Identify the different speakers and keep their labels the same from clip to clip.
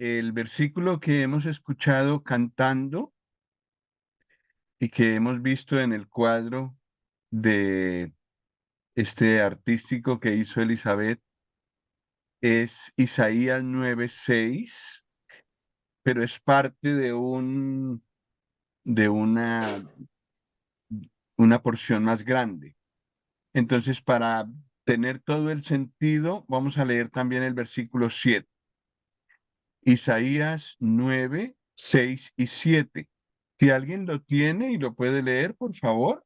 Speaker 1: el versículo que hemos escuchado cantando y que hemos visto en el cuadro de este artístico que hizo Elizabeth es Isaías 9:6, pero es parte de de una porción más grande. Entonces, para tener todo el sentido, vamos a leer también el versículo 7. Isaías 9:6 y 7. Si alguien lo tiene y lo puede leer, por favor.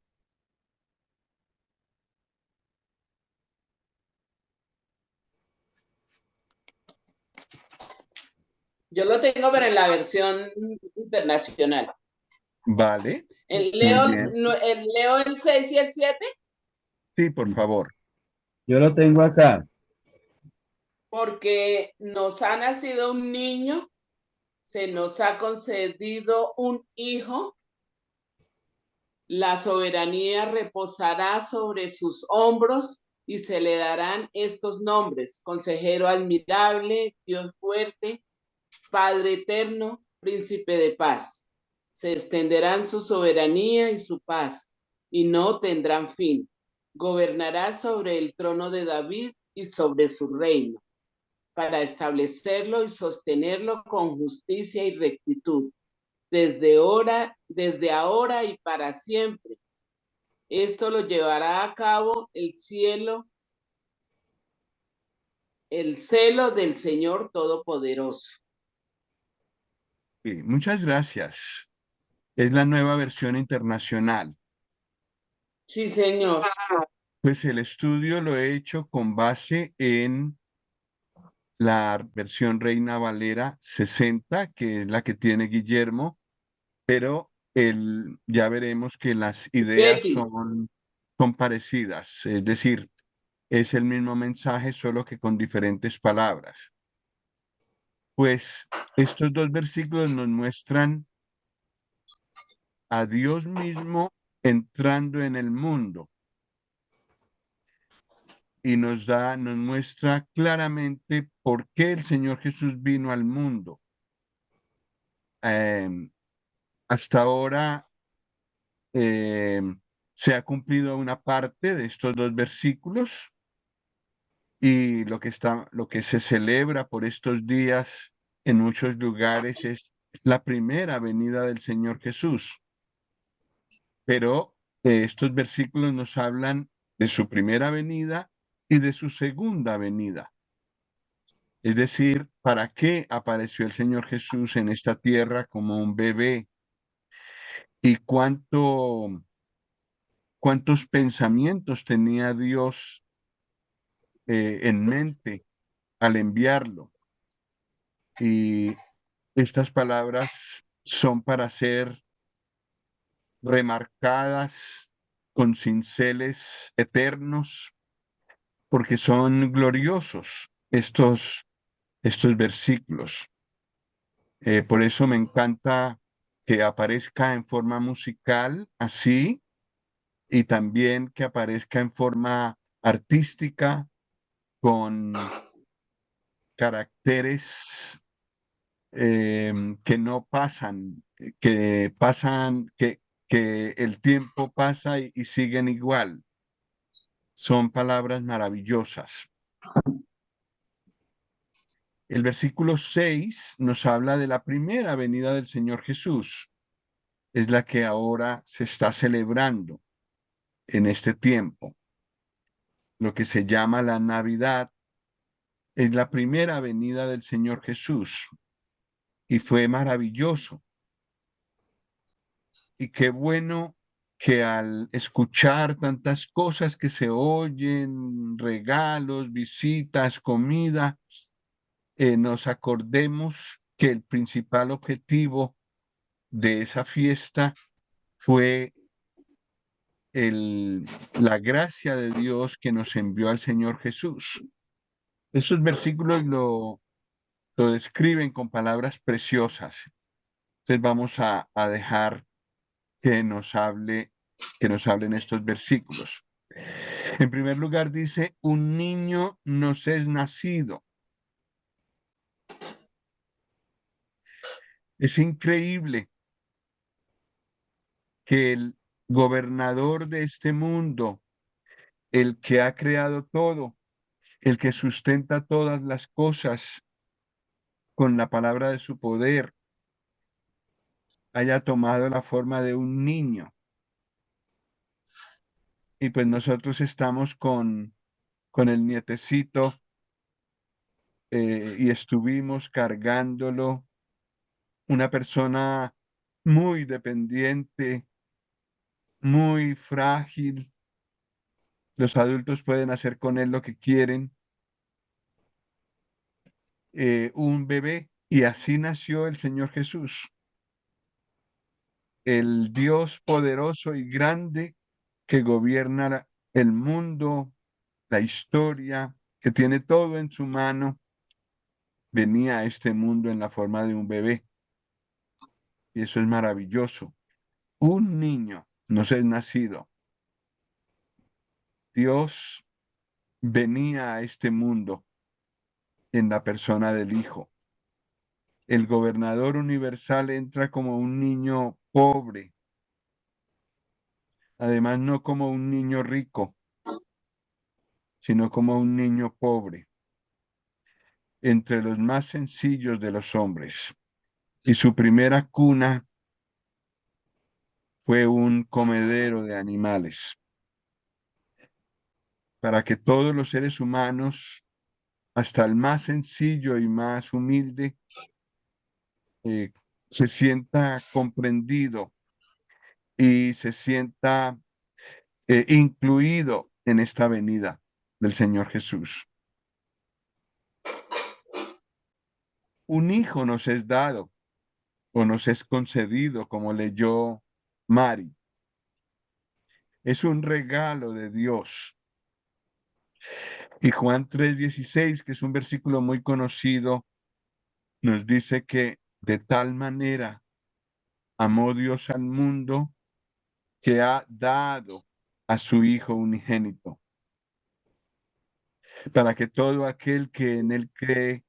Speaker 2: Yo lo tengo, pero en la versión internacional.
Speaker 1: Vale,
Speaker 2: ¿El
Speaker 1: muy
Speaker 2: Leo,
Speaker 1: bien.
Speaker 2: el, Leo el 6 y el 7?
Speaker 1: Sí, por favor.
Speaker 3: Yo lo tengo acá.
Speaker 2: Porque nos ha nacido un niño, se nos ha concedido un hijo, la soberanía reposará sobre sus hombros y se le darán estos nombres: Consejero admirable, Dios fuerte, Padre eterno, Príncipe de paz. Se extenderán su soberanía y su paz, y no tendrán fin. Gobernará sobre el trono de David y sobre su reino, para establecerlo y sostenerlo con justicia y rectitud, desde ahora y para siempre. Esto lo llevará a cabo el celo del Señor Todopoderoso.
Speaker 1: Sí, muchas gracias. Es la nueva versión internacional.
Speaker 2: Sí, Señor.
Speaker 1: Pues el estudio lo he hecho con base en la versión Reina Valera 60, que es la que tiene Guillermo, pero ya veremos que las ideas
Speaker 2: Betty.
Speaker 1: son parecidas, es decir, es el mismo mensaje, solo que con diferentes palabras. Pues estos dos versículos nos muestran a Dios mismo entrando en el mundo y nos muestra claramente por qué el Señor Jesús vino al mundo. Hasta ahora eh, se ha cumplido una parte de estos dos versículos y lo que se celebra por estos días en muchos lugares es la primera venida del Señor Jesús. Pero estos versículos nos hablan de su primera venida y de su segunda venida. Es decir, ¿para qué apareció el Señor Jesús en esta tierra como un bebé? ¿Y cuántos pensamientos tenía Dios en mente al enviarlo? Y estas palabras son para ser remarcadas con cinceles eternos, porque son gloriosos estos versículos. Por eso me encanta que aparezca en forma musical así y también que aparezca en forma artística con caracteres que no pasan, que el tiempo pasa y siguen igual. Son palabras maravillosas. El versículo 6 nos habla de la primera venida del Señor Jesús. Es la que ahora se está celebrando en este tiempo. Lo que se llama la Navidad es la primera venida del Señor Jesús y fue maravilloso. Y qué bueno que al escuchar tantas cosas que se oyen, regalos, visitas, comida, nos acordemos que el principal objetivo de esa fiesta fue la gracia de Dios que nos envió al Señor Jesús. Esos versículos lo describen con palabras preciosas. Entonces vamos a dejar que nos hablen estos versículos. En primer lugar dice, un niño nos es nacido. Es increíble que el gobernador de este mundo, el que ha creado todo, el que sustenta todas las cosas con la palabra de su poder, haya tomado la forma de un niño. Y pues nosotros estamos con el nietecito y estuvimos cargándolo, una persona muy dependiente, muy frágil. Los adultos pueden hacer con él lo que quieren. Un bebé. Y así nació el Señor Jesús, el Dios poderoso y grande que gobierna el mundo, la historia, que tiene todo en su mano, venía a este mundo en la forma de un bebé. Y eso es maravilloso. Un niño nos es nacido. Dios venía a este mundo en la persona del Hijo. El gobernador universal entra como un niño pobre, además no como un niño rico, sino como un niño pobre, entre los más sencillos de los hombres. Y su primera cuna fue un comedero de animales, para que todos los seres humanos, hasta el más sencillo y más humilde, eh, se sienta comprendido y se sienta incluido en esta venida del Señor Jesús. Un hijo nos es dado o nos es concedido, como leyó Mari. Es un regalo de Dios. Y Juan 3:16, que es un versículo muy conocido, nos dice que de tal manera amó Dios al mundo que ha dado a su Hijo unigénito, para que todo aquel que en él cree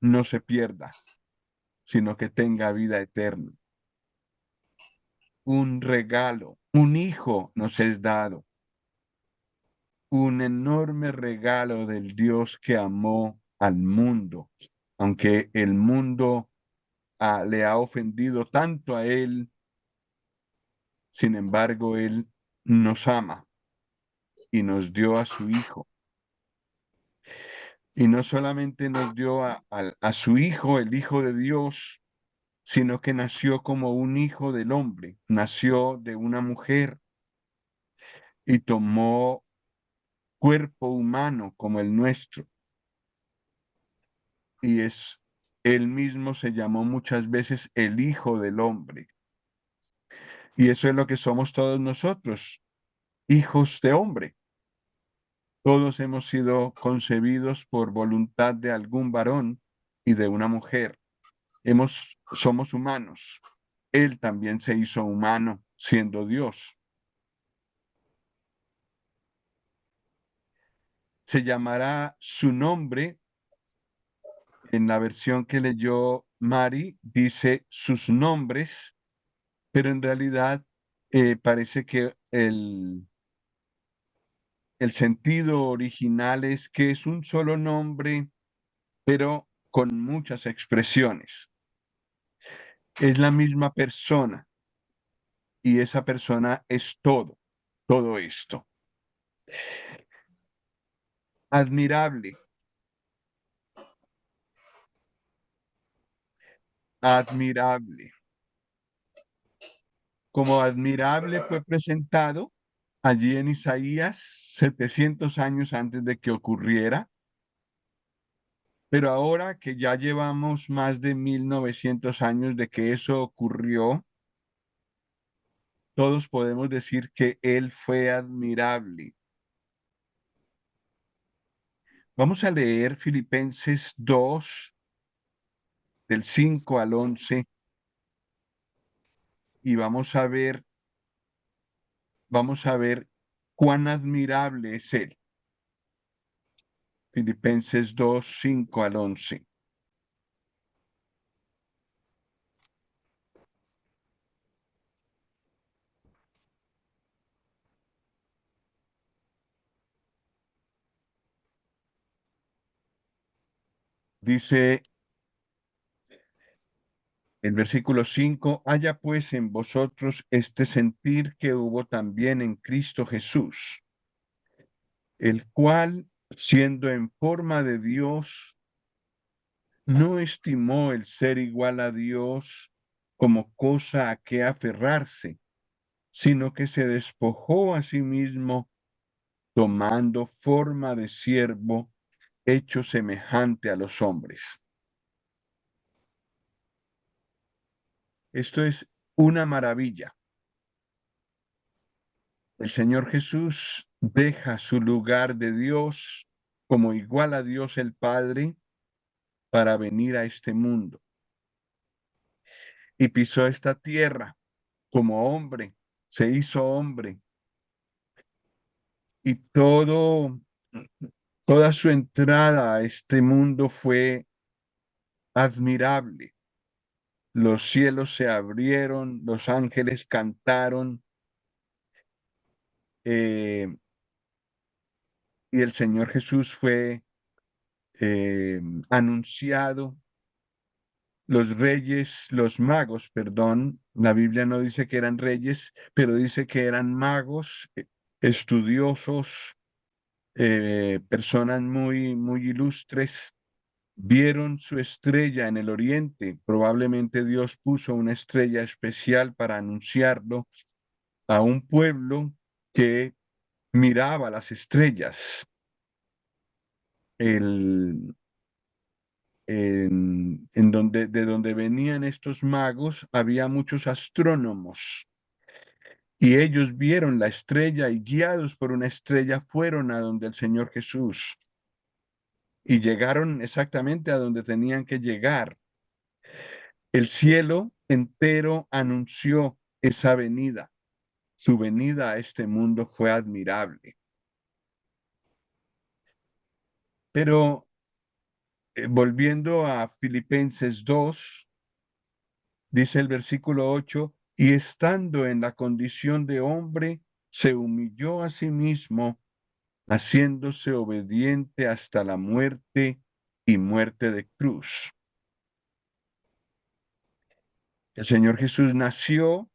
Speaker 1: no se pierda, sino que tenga vida eterna. Un regalo, un hijo nos es dado, un enorme regalo del Dios que amó al mundo, aunque el mundo le ha ofendido tanto a él, sin embargo, él nos ama y nos dio a su hijo. Y no solamente nos dio a su hijo, el hijo de Dios, sino que nació como un hijo del hombre, nació de una mujer y tomó cuerpo humano como el nuestro. Y él mismo se llamó muchas veces el Hijo del Hombre. Y eso es lo que somos todos nosotros, hijos de hombre. Todos hemos sido concebidos por voluntad de algún varón y de una mujer. Somos humanos. Él también se hizo humano siendo Dios. Se llamará su nombre, en la versión que leyó Mari, dice sus nombres, pero en realidad parece que el sentido original es que es un solo nombre, pero con muchas expresiones. Es la misma persona y esa persona es todo esto. Admirable, admirable. Como admirable fue presentado allí en Isaías 700 años antes de que ocurriera, pero ahora que ya llevamos más de 1900 años de que eso ocurrió, todos podemos decir que Él fue admirable. Vamos a leer Filipenses 2, del 5 al 11, y vamos a ver cuán admirable es Él. Filipenses 2, 5 al 11. Dice el versículo 5: haya pues en vosotros este sentir que hubo también en Cristo Jesús, el cual, siendo en forma de Dios, no estimó el ser igual a Dios como cosa a que aferrarse, sino que se despojó a sí mismo, tomando forma de siervo, hecho semejante a los hombres. Esto es una maravilla. El Señor Jesús deja su lugar de Dios como igual a Dios el Padre para venir a este mundo. Y pisó esta tierra como hombre, se hizo hombre. Y toda su entrada a este mundo fue admirable. Los cielos se abrieron, los ángeles cantaron, eh, y el Señor Jesús fue anunciado. Los reyes, los magos, perdón, la Biblia no dice que eran reyes, pero dice que eran magos, estudiosos, personas muy ilustres, vieron su estrella en el oriente. Probablemente Dios puso una estrella especial para anunciarlo a un pueblo que miraba las estrellas. El, de donde venían estos magos, había muchos astrónomos y ellos vieron la estrella y guiados por una estrella fueron a donde el Señor Jesús y llegaron exactamente a donde tenían que llegar. El cielo entero anunció esa venida. Su venida a este mundo fue admirable. Pero volviendo a Filipenses 2, dice el versículo 8, y estando en la condición de hombre, se humilló a sí mismo, haciéndose obediente hasta la muerte y muerte de cruz. El Señor Jesús nació,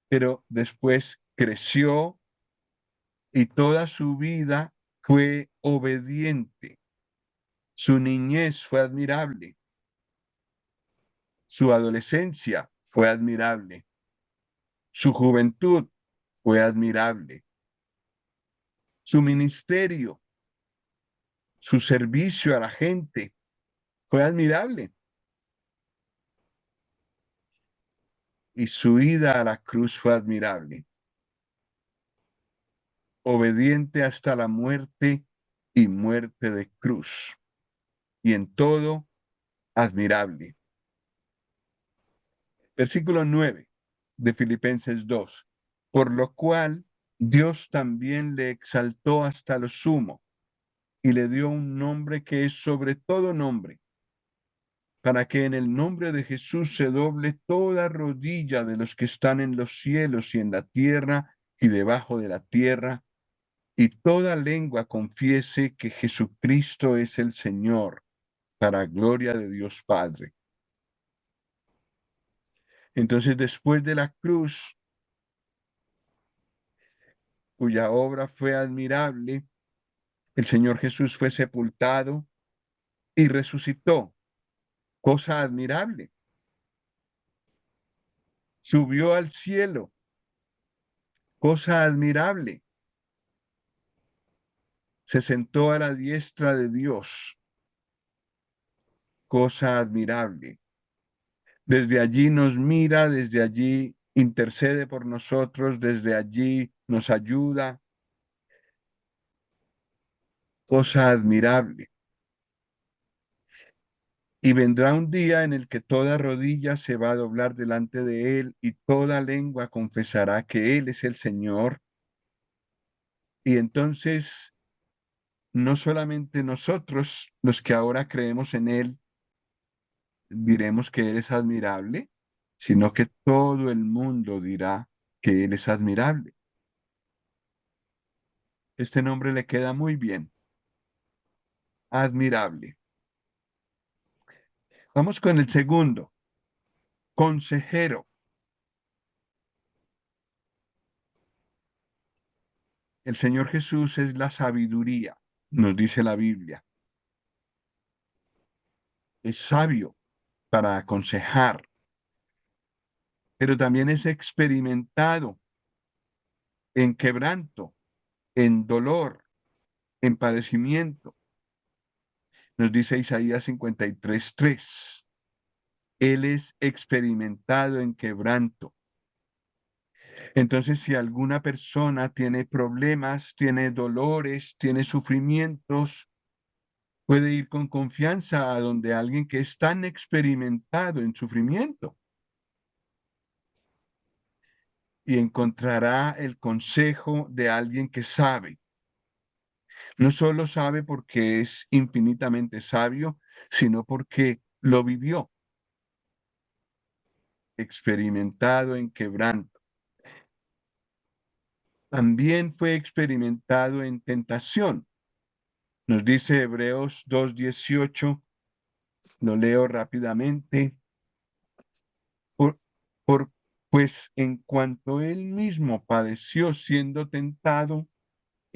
Speaker 1: pero después creció y toda su vida fue obediente. Su niñez fue admirable. Su adolescencia fue admirable. Su juventud fue admirable. Su ministerio, su servicio a la gente fue admirable. Y su ida a la cruz fue admirable. Obediente hasta la muerte y muerte de cruz. Y en todo, admirable. Versículo 9 de Filipenses 2. Por lo cual Dios también le exaltó hasta lo sumo y le dio un nombre que es sobre todo nombre, para que en el nombre de Jesús se doble toda rodilla de los que están en los cielos y en la tierra y debajo de la tierra, y toda lengua confiese que Jesucristo es el Señor, para gloria de Dios Padre. Entonces, después de la cruz, cuya obra fue admirable, el Señor Jesús fue sepultado y resucitó, cosa admirable. Subió al cielo, cosa admirable. Se sentó a la diestra de Dios, cosa admirable. Desde allí nos mira, desde allí intercede por nosotros, desde allí nos ayuda, cosa admirable. Y vendrá un día en el que toda rodilla se va a doblar delante de Él y toda lengua confesará que Él es el Señor. Y entonces, no solamente nosotros, los que ahora creemos en Él, diremos que Él es admirable, sino que todo el mundo dirá que Él es admirable. Este nombre le queda muy bien, admirable. Vamos con el segundo. Consejero. El Señor Jesús es la sabiduría, nos dice la Biblia. Es sabio para aconsejar, pero también es experimentado en quebranto, en dolor, en padecimiento. Nos dice Isaías 53:3. Él es experimentado en quebranto. Entonces, si alguna persona tiene problemas, tiene dolores, tiene sufrimientos, puede ir con confianza a donde alguien que es tan experimentado en sufrimiento y encontrará el consejo de alguien que sabe. No solo sabe porque es infinitamente sabio, sino porque lo vivió, experimentado en quebranto. También fue experimentado en tentación. Nos dice Hebreos 2:18, lo leo rápidamente, por, por, pues en cuanto él mismo padeció siendo tentado,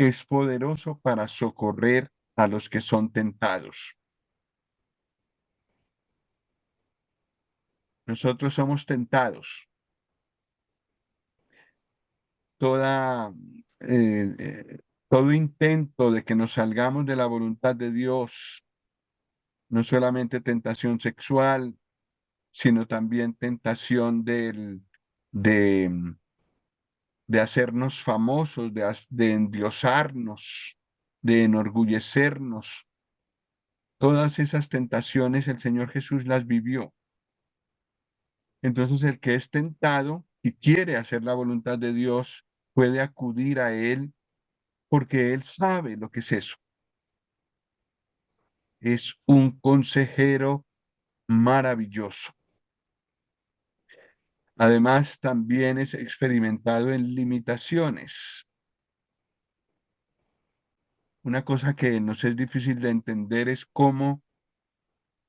Speaker 1: es poderoso para socorrer a los que son tentados. Nosotros somos tentados. Toda, eh, eh, todo intento de que nos salgamos de la voluntad de Dios, no solamente tentación sexual, sino también tentación de, de hacernos famosos, de endiosarnos, de enorgullecernos. Todas esas tentaciones el Señor Jesús las vivió. Entonces el que es tentado y quiere hacer la voluntad de Dios puede acudir a Él porque Él sabe lo que es eso. Es un consejero maravilloso. Además, también es experimentado en limitaciones. Una cosa que nos es difícil de entender es cómo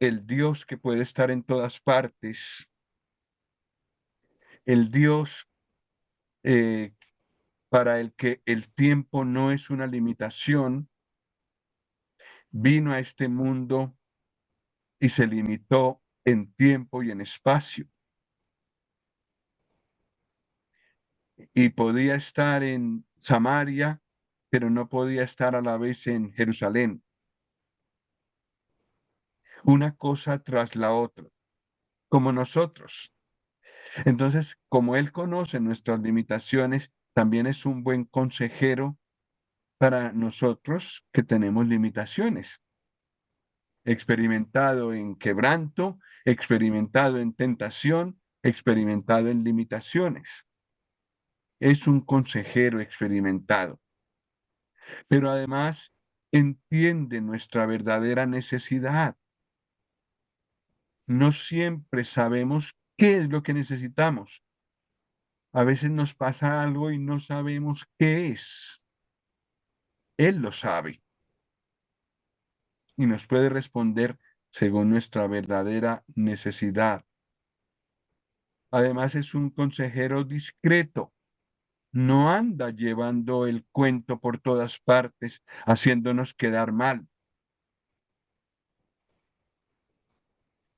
Speaker 1: el Dios que puede estar en todas partes, el Dios eh, para el que el tiempo no es una limitación, vino a este mundo y se limitó en tiempo y en espacio. Y podía estar en Samaria, pero no podía estar a la vez en Jerusalén. Una cosa tras la otra, como nosotros. Entonces, como Él conoce nuestras limitaciones, también es un buen consejero para nosotros que tenemos limitaciones. Experimentado en quebranto, experimentado en tentación, experimentado en limitaciones. Es un consejero experimentado, pero además entiende nuestra verdadera necesidad. No siempre sabemos qué es lo que necesitamos. A veces nos pasa algo y no sabemos qué es. Él lo sabe y nos puede responder según nuestra verdadera necesidad. Además es un consejero discreto. No anda llevando el cuento por todas partes, haciéndonos quedar mal.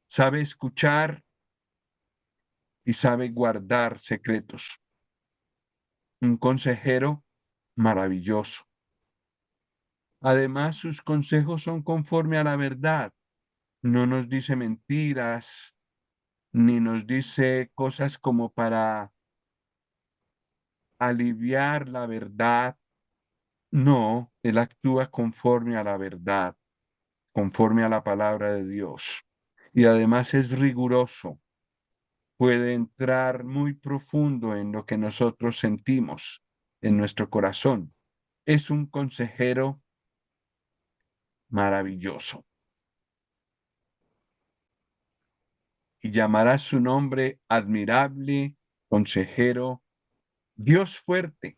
Speaker 1: Sabe escuchar y sabe guardar secretos. Un consejero maravilloso. Además, sus consejos son conforme a la verdad. No nos dice mentiras, ni nos dice cosas como para aliviar la verdad. No, él actúa conforme a la verdad, conforme a la palabra de Dios. Y además es riguroso, puede entrar muy profundo en lo que nosotros sentimos, en nuestro corazón. Es un consejero maravilloso. Y llamará su nombre admirable, consejero, Dios fuerte.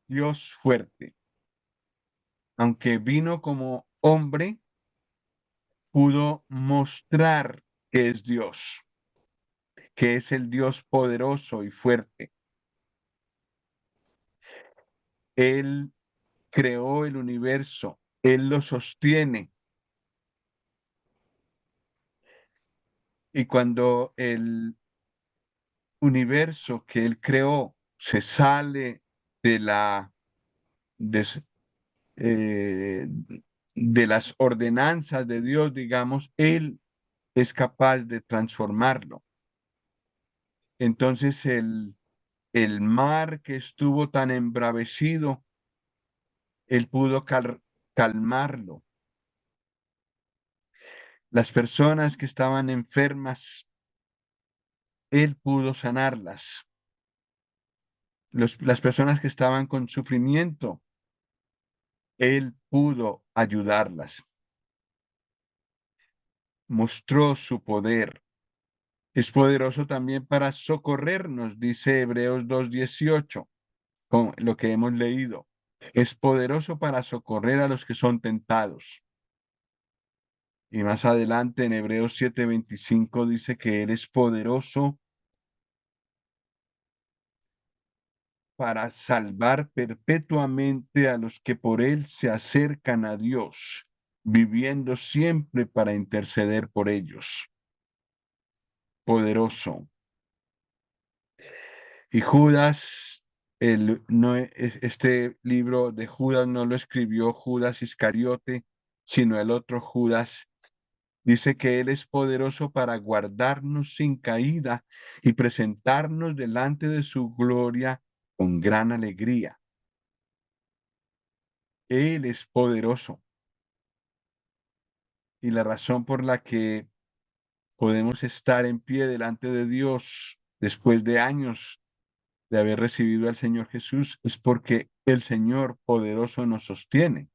Speaker 1: Dios fuerte. aunque vino como hombre, pudo mostrar que es Dios, que es el Dios poderoso y fuerte. Él creó el universo, Él lo sostiene. Y cuando el universo que Él creó se sale de de, eh, de las ordenanzas de Dios, digamos, Él es capaz de transformarlo. Entonces el mar que estuvo tan embravecido, Él pudo calmarlo. Las personas que estaban enfermas, Él pudo sanarlas. Las personas que estaban con sufrimiento, Él pudo ayudarlas. Mostró su poder. Es poderoso también para socorrernos, dice Hebreos 2:18, con lo que hemos leído. Es poderoso para socorrer a los que son tentados. Y más adelante en Hebreos 7:25 dice que Él es poderoso para salvar perpetuamente a los que por Él se acercan a Dios, viviendo siempre para interceder por ellos. Poderoso. Y Judas, este libro de Judas no lo escribió Judas Iscariote, sino el otro Judas. Dice que Él es poderoso para guardarnos sin caída y presentarnos delante de su gloria con gran alegría. Él es poderoso. Y la razón por la que podemos estar en pie delante de Dios después de años de haber recibido al Señor Jesús es porque el Señor poderoso nos sostiene.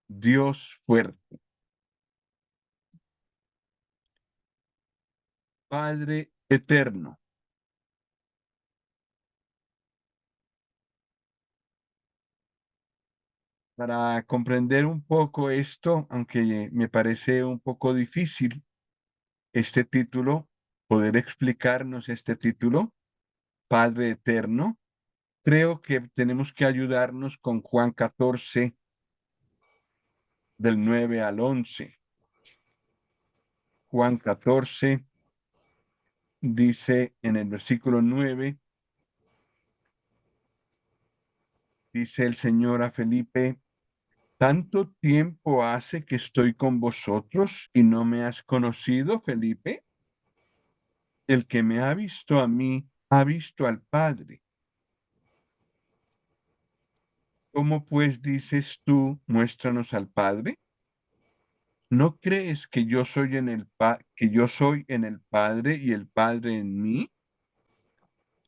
Speaker 1: Dios fuerte, Padre eterno. Para comprender un poco esto, aunque me parece un poco difícil este título, poder explicarnos este título, Padre eterno, creo que tenemos que ayudarnos con Juan 14, del 9 al 11. Juan 14 dice en el versículo 9, dice el Señor a Felipe: ¿tanto tiempo hace que estoy con vosotros y no me has conocido, Felipe? El que me ha visto a mí, ha visto al Padre. ¿Cómo pues dices tú, muéstranos al Padre? ¿No crees que yo soy que yo soy en el Padre y el Padre en mí?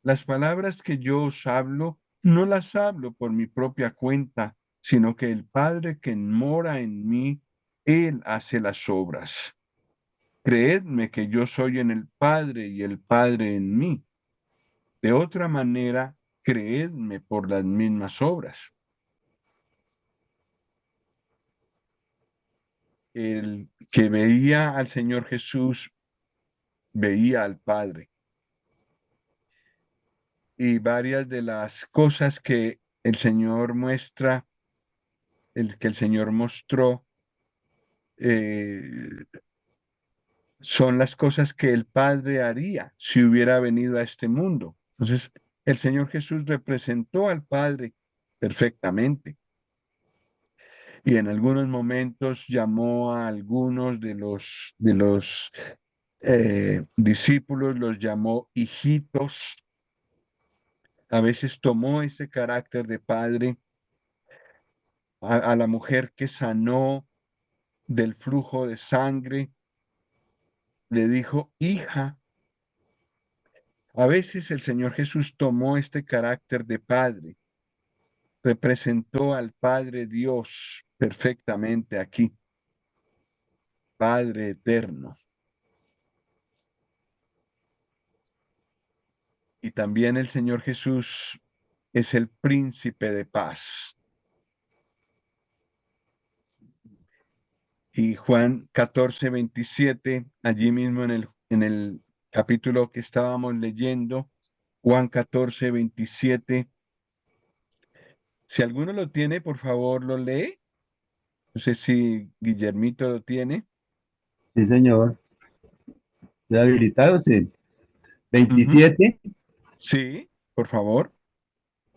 Speaker 1: Las palabras que yo os hablo, no las hablo por mi propia cuenta, sino que el Padre que mora en mí, Él hace las obras. Creedme que yo soy en el Padre y el Padre en mí. De otra manera, creedme por las mismas obras. El que veía al Señor Jesús, veía al Padre. Y varias de las cosas que el Señor muestra, que el Señor mostró, eh, son las cosas que el Padre haría si hubiera venido a este mundo. Entonces, el Señor Jesús representó al Padre perfectamente. Y en algunos momentos llamó a algunos de los discípulos, los llamó hijitos. A veces tomó ese carácter de padre. A la mujer que sanó del flujo de sangre, le dijo hija. A veces el Señor Jesús tomó este carácter de padre, representó al Padre Dios perfectamente aquí, Padre eterno. Y también el Señor Jesús es el príncipe de paz. Y Juan 14:27, allí mismo en el capítulo que estábamos leyendo, Juan 14:27. Si alguno lo tiene, por favor, lo lee. No sé si Guillermito lo tiene.
Speaker 3: Sí, señor. ¿Estoy habilitado? Sí.
Speaker 1: Ujú.
Speaker 3: 27.
Speaker 1: Sí, por favor.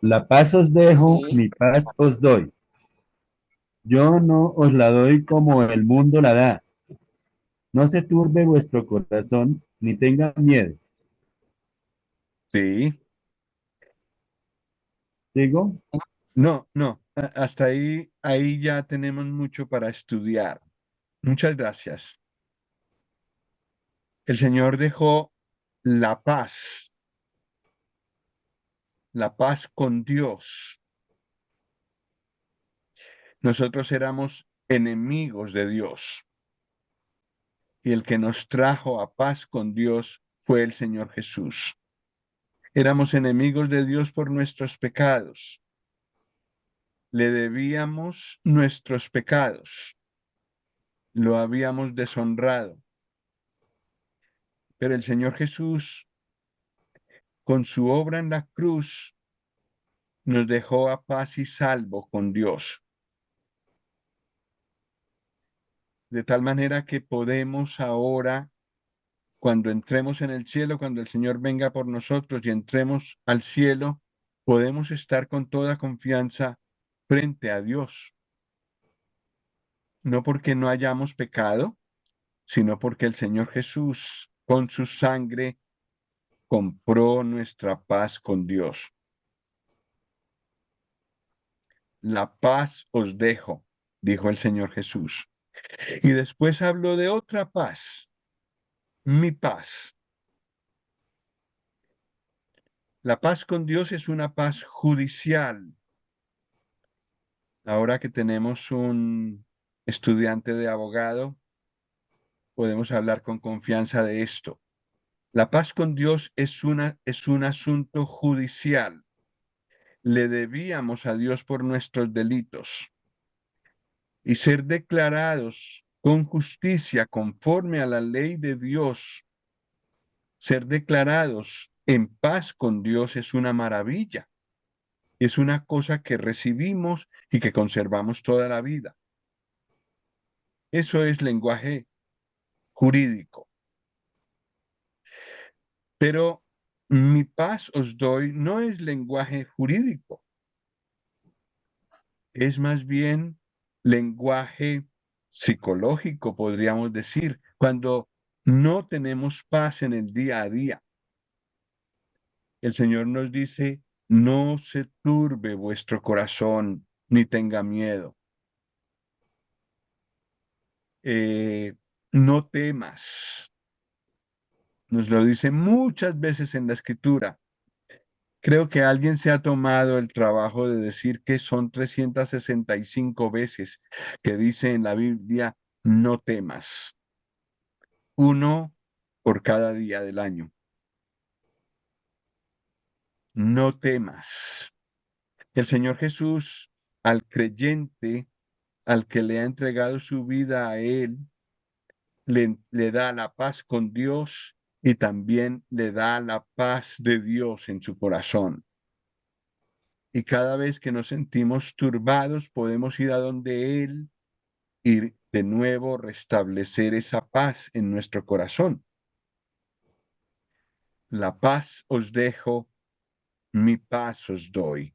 Speaker 3: La paz os dejo,
Speaker 2: Sí.
Speaker 3: mi paz os doy. Yo no os la doy como el mundo la da. No se turbe vuestro corazón, ni tenga miedo.
Speaker 1: Sí.
Speaker 3: ¿Digo?
Speaker 1: No, no. Hasta ahí ya tenemos mucho para estudiar. Muchas gracias. El Señor dejó la paz con Dios. Nosotros éramos enemigos de Dios y el que nos trajo a paz con Dios fue el Señor Jesús. Éramos enemigos de Dios por nuestros pecados. Le debíamos nuestros pecados. Lo habíamos deshonrado. Pero el Señor Jesús, con su obra en la cruz, nos dejó a paz y salvo con Dios. De tal manera que podemos ahora, cuando entremos en el cielo, cuando el Señor venga por nosotros y entremos al cielo, podemos estar con toda confianza frente a Dios. No porque no hayamos pecado, sino porque el Señor Jesús, con su sangre, compró nuestra paz con Dios. La paz os dejo, dijo el Señor Jesús. Y después habló de otra paz, mi paz. La paz con Dios es una paz judicial. Ahora que tenemos un estudiante de abogado, podemos hablar con confianza de esto. La paz con Dios es un asunto judicial. Le debíamos a Dios por nuestros delitos y ser declarados con justicia conforme a la ley de Dios, ser declarados en paz con Dios es una maravilla. Es una cosa que recibimos y que conservamos toda la vida. Eso es lenguaje jurídico. Pero mi paz os doy no es lenguaje jurídico, es más bien lenguaje psicológico, podríamos decir, cuando no tenemos paz en el día a día. El Señor nos dice, no se turbe vuestro corazón, ni tenga miedo. No temas. Nos lo dice muchas veces en la Escritura. Creo que alguien se ha tomado el trabajo de decir que son 365 veces que dice en la Biblia, no temas. Uno por cada día del año. No temas. El Señor Jesús, al creyente, al que le ha entregado su vida a Él, le da la paz con Dios y también le da la paz de Dios en su corazón. Y cada vez que nos sentimos turbados, podemos ir a donde Él y de nuevo restablecer esa paz en nuestro corazón. La paz os dejo, mi paz os doy.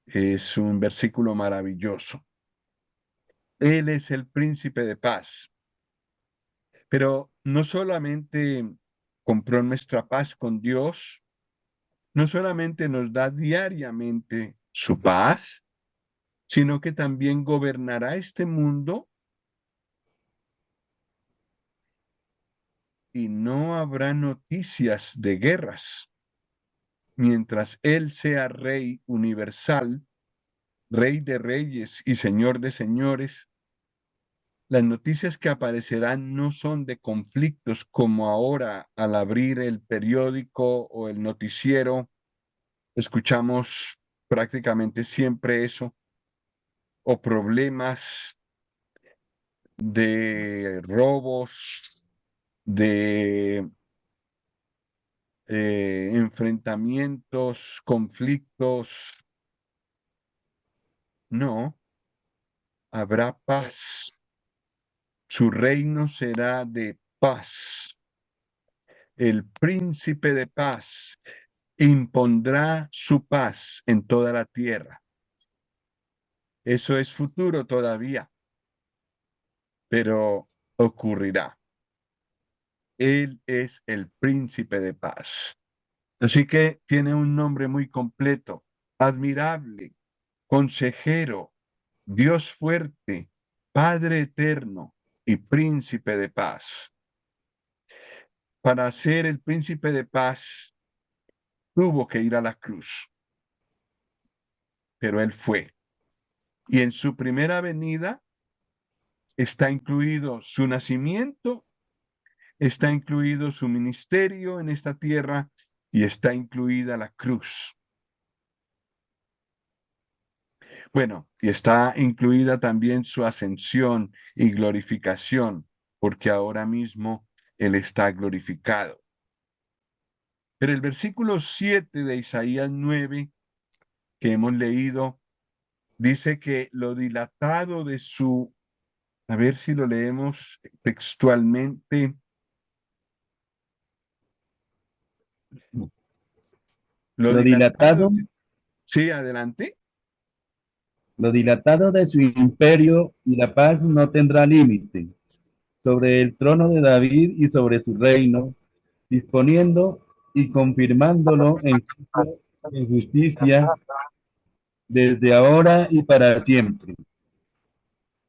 Speaker 1: Es un versículo maravilloso. Él es el príncipe de paz, pero no solamente compró nuestra paz con Dios, no solamente nos da diariamente su paz, sino que también gobernará este mundo y no habrá noticias de guerras. Mientras Él sea Rey universal, Rey de reyes y Señor de señores, las noticias que aparecerán no son de conflictos como ahora al abrir el periódico o el noticiero. escuchamos prácticamente siempre eso, o problemas de robos, de enfrentamientos, conflictos. No, habrá paz. Su reino será de paz. El príncipe de paz impondrá su paz en toda la tierra. Eso es futuro todavía, pero ocurrirá. Él es el príncipe de paz. Así que tiene un nombre muy completo: admirable, consejero, Dios fuerte, Padre eterno y príncipe de paz. Para ser el príncipe de paz, tuvo que ir a la cruz, pero él fue. Y en su primera venida está incluido su nacimiento, está incluido su ministerio en esta tierra y está incluida la cruz. Bueno, y está incluida también su ascensión y glorificación, porque ahora mismo Él está glorificado. Pero el versículo 7 de Isaías 9 que hemos leído dice que lo dilatado de su, a ver si lo leemos textualmente, lo
Speaker 3: Lo
Speaker 1: dilatado,
Speaker 3: dilatado,
Speaker 1: sí, adelante.
Speaker 3: lo dilatado de su imperio y la paz no tendrá límite sobre el trono de David y sobre su reino, disponiendo y confirmándolo en justicia desde ahora y para siempre.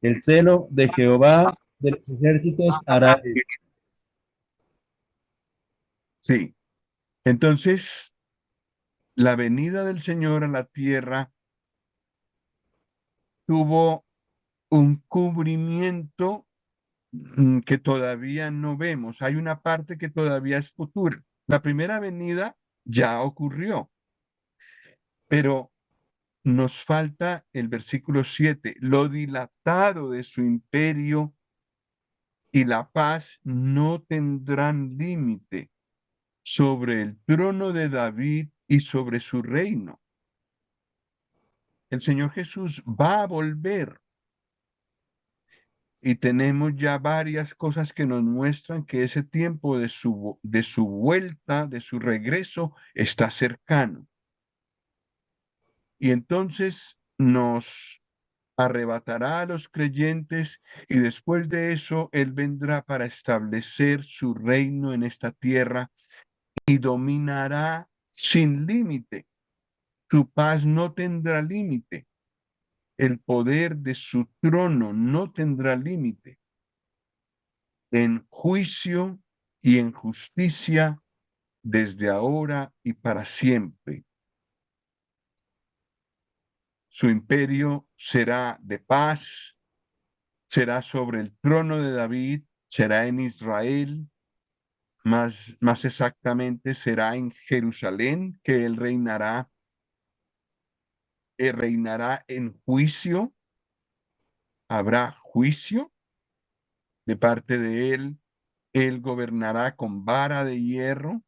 Speaker 3: El celo de Jehová de los ejércitos hará esto.
Speaker 1: Sí, entonces la venida del Señor a la tierra tuvo un cubrimiento que todavía no vemos. Hay una parte que todavía es futura. La primera venida ya ocurrió, pero nos falta el versículo 7: lo dilatado de su imperio y la paz no tendrán límite sobre el trono de David y sobre su reino. El Señor Jesús va a volver y tenemos ya varias cosas que nos muestran que ese tiempo de su vuelta, de su regreso, está cercano. Y entonces nos arrebatará a los creyentes y después de eso Él vendrá para establecer su reino en esta tierra y dominará sin límite. Su paz no tendrá límite. El poder de su trono no tendrá límite. En juicio y en justicia desde ahora y para siempre. Su imperio será de paz, será sobre el trono de David, será en Israel, más exactamente será en Jerusalén, que él reinará en juicio, habrá juicio de parte de él gobernará con vara de hierro,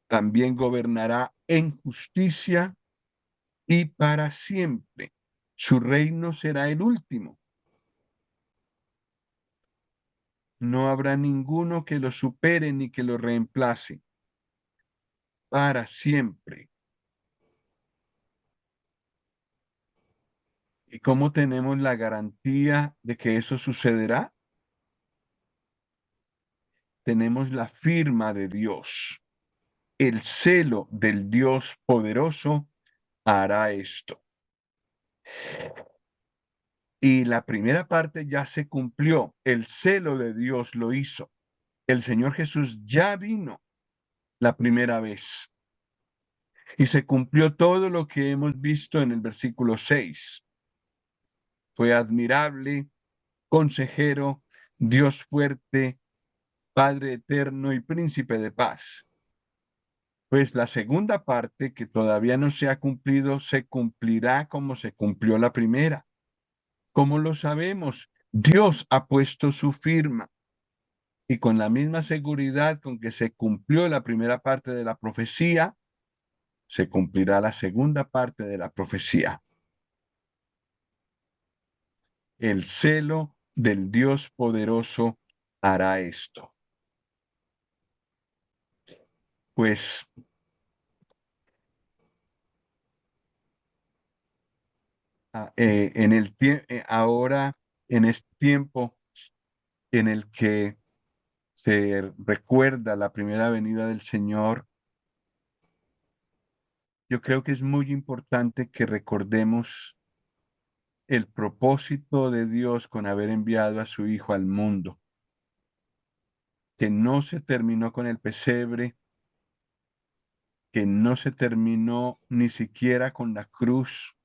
Speaker 1: también gobernará en justicia y para siempre. Su reino será el último. No habrá ninguno que lo supere ni que lo reemplace. Para siempre. ¿Y cómo tenemos la garantía de que eso sucederá? Tenemos la firma de Dios. El celo del Dios poderoso hará esto. Y la primera parte ya se cumplió. El celo de Dios lo hizo. El Señor Jesús ya vino la primera vez. Y se cumplió todo lo que hemos visto en el versículo 6. Fue admirable, consejero, Dios fuerte, Padre eterno y príncipe de paz. Pues la segunda parte, que todavía no se ha cumplido, se cumplirá como se cumplió la primera. ¿Cómo lo sabemos? Dios ha puesto su firma y con la misma seguridad con que se cumplió la primera parte de la profecía, se cumplirá la segunda parte de la profecía. El celo del Dios poderoso hará esto. Pues ahora, en este tiempo en el que se recuerda la primera venida del Señor, yo creo que es muy importante que recordemos el propósito de Dios con haber enviado a su Hijo al mundo, que no se terminó con el pesebre, que no se terminó ni siquiera con la cruz,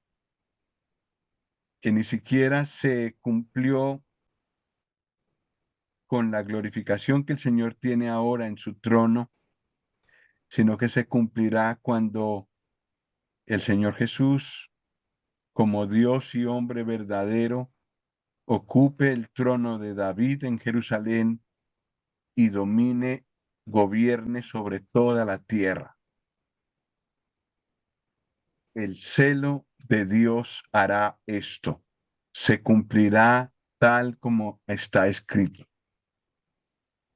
Speaker 1: que ni siquiera se cumplió con la glorificación que el Señor tiene ahora en su trono, sino que se cumplirá cuando el Señor Jesús, como Dios y hombre verdadero, ocupe el trono de David en Jerusalén y domine, gobierne sobre toda la tierra. El celo de Dios hará esto. Se cumplirá tal como está escrito.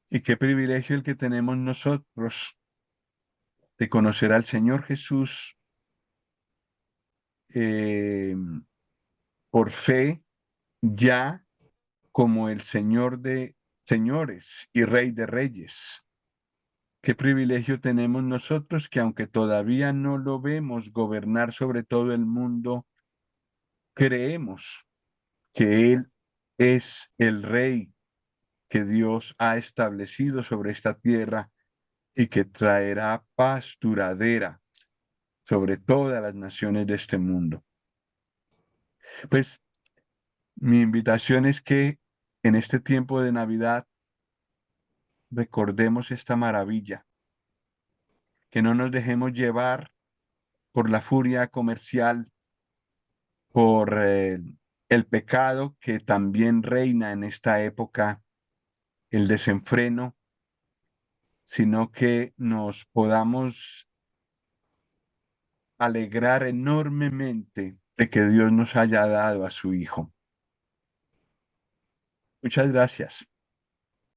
Speaker 1: Y qué privilegio el que tenemos nosotros de conocer al Señor Jesús eh, por fe, ya como el Señor de señores y Rey de reyes. Qué privilegio tenemos nosotros que aunque todavía no lo vemos gobernar sobre todo el mundo, creemos que Él es el Rey que Dios ha establecido sobre esta tierra y que traerá paz duradera sobre todas las naciones de este mundo. Pues mi invitación es que en este tiempo de Navidad recordemos esta maravilla, que no nos dejemos llevar por la furia comercial, por el pecado que también reina en esta época, el desenfreno, sino que nos podamos alegrar enormemente de que Dios nos haya dado a su Hijo. Muchas gracias.